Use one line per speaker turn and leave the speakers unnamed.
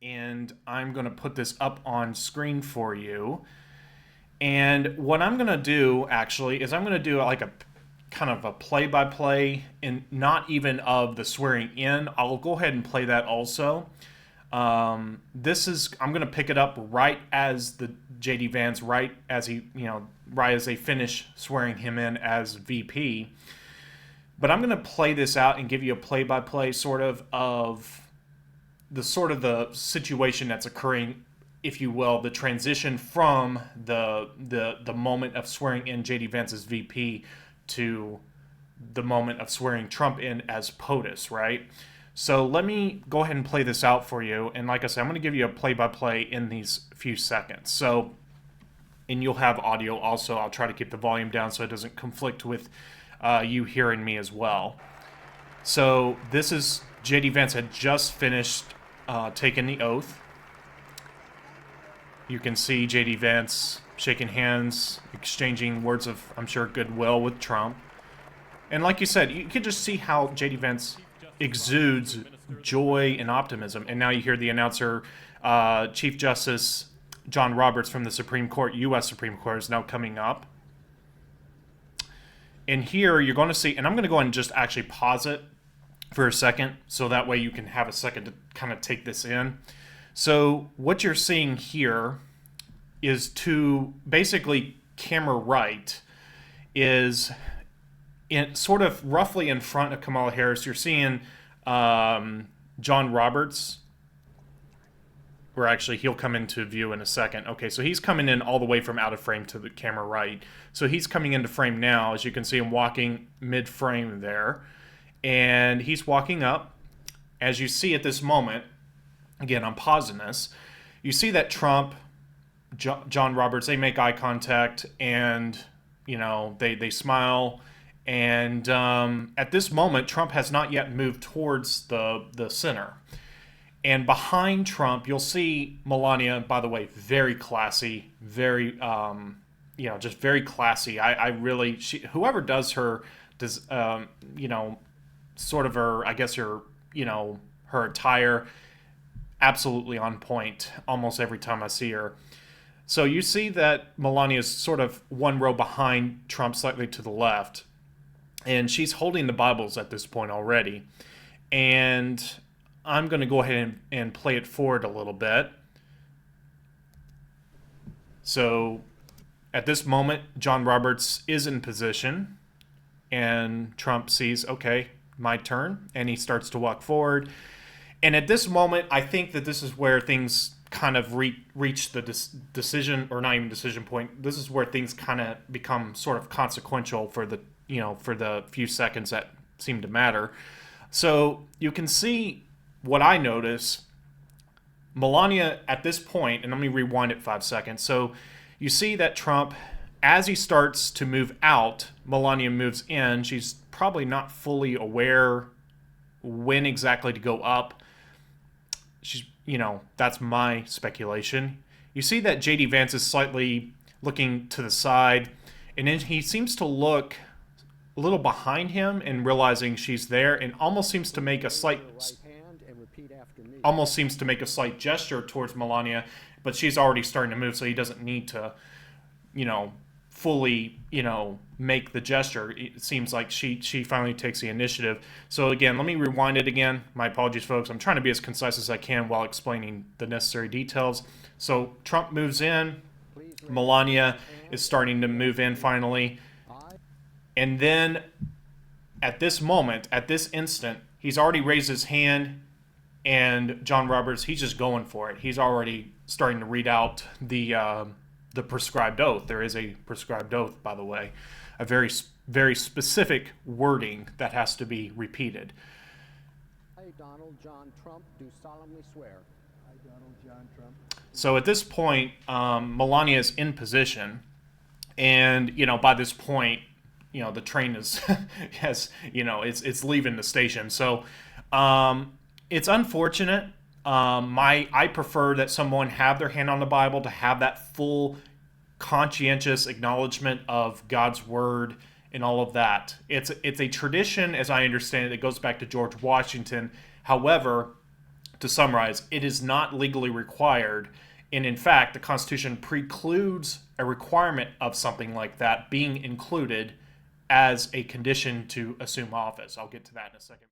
and I'm going to put this up on screen for you. And what I'm going to do actually is I'm going to do like a kind of a play-by-play, and not even of the swearing in. I'll go ahead and play that also. I'm going to pick it up right as the JD Vance, right as right as they finish swearing him in as VP. But I'm going to play this out and give you a play-by-play of the situation that's occurring, if you will, the transition from the moment of swearing in JD Vance as VP to the moment of swearing Trump in as POTUS, right? So let me go ahead and play this out for you. And like I said, I'm going to give you a play-by-play in these few seconds. And you'll have audio also. I'll try to keep the volume down so it doesn't conflict with you hearing me as well. So this is JD Vance had just finished taking the oath. You can see JD Vance shaking hands, exchanging words of, I'm sure, goodwill with Trump. And like you said, you can just see how JD Vance exudes joy and optimism. And now you hear the announcer, Chief Justice John Roberts from the Supreme Court, U.S. Supreme Court, is now coming up. And here you're going to see, and I'm going to go ahead and just actually pause it for a second, so that way you can have a second to kind of take this in. So what you're seeing here is, to basically camera right, is in sort of roughly in front of Kamala Harris. You're seeing John Roberts, or actually he'll come into view in a second. Okay, so he's coming in all the way from out of frame to the camera right. So he's coming into frame now. As you can see him walking mid-frame there. And he's walking up. As you see at this moment, again, I'm pausing this, you see that Trump, John Roberts, they make eye contact, and they smile. And at this moment, Trump has not yet moved towards the center. And behind Trump, you'll see Melania, by the way, very classy, very, just very classy. I really, whoever does her, sort of her, I guess her attire, absolutely on point almost every time I see her. So you see that Melania is sort of one row behind Trump, slightly to the left. And she's holding the Bibles at this point already. And I'm going to go ahead and play it forward a little bit. So at this moment, John Roberts is in position. And Trump sees, okay, my turn. And he starts to walk forward. And at this moment, I think that this is where things kind of reach the decision, or not even decision point. This is where things kind of become sort of consequential for the few seconds that seem to matter. So you can see what I notice. Melania at this point, and let me rewind it 5 seconds. So you see that Trump, as he starts to move out, Melania moves in. She's probably not fully aware when exactly to go up. She's, that's my speculation. You see that JD Vance is slightly looking to the side, and then he seems to look a little behind him and realizing she's there, and almost seems to make a slight gesture towards Melania, but she's already starting to move, so he doesn't need to, fully, make the gesture. It seems like she finally takes the initiative. So again, let me rewind it again. My apologies, folks. I'm trying to be as concise as I can while explaining the necessary details. So Trump moves in. Melania is starting to move in finally. And then at this moment, at this instant, he's already raised his hand, and John Roberts, he's just going for it. He's already starting to read out the prescribed oath. There is a prescribed oath, by the way, a very, very specific wording that has to be repeated.
I, Donald John Trump, do solemnly swear.
I, Donald John Trump.
So at this point, Melania is in position, and by this point, the train is it's leaving the station. So it's unfortunate. I prefer that someone have their hand on the Bible, to have that full conscientious acknowledgement of God's word and all of that. It's a tradition, as I understand it, that goes back to George Washington. However, to summarize, it is not legally required. And in fact, the Constitution precludes a requirement of something like that being included as a condition to assume office. I'll get to that in a second.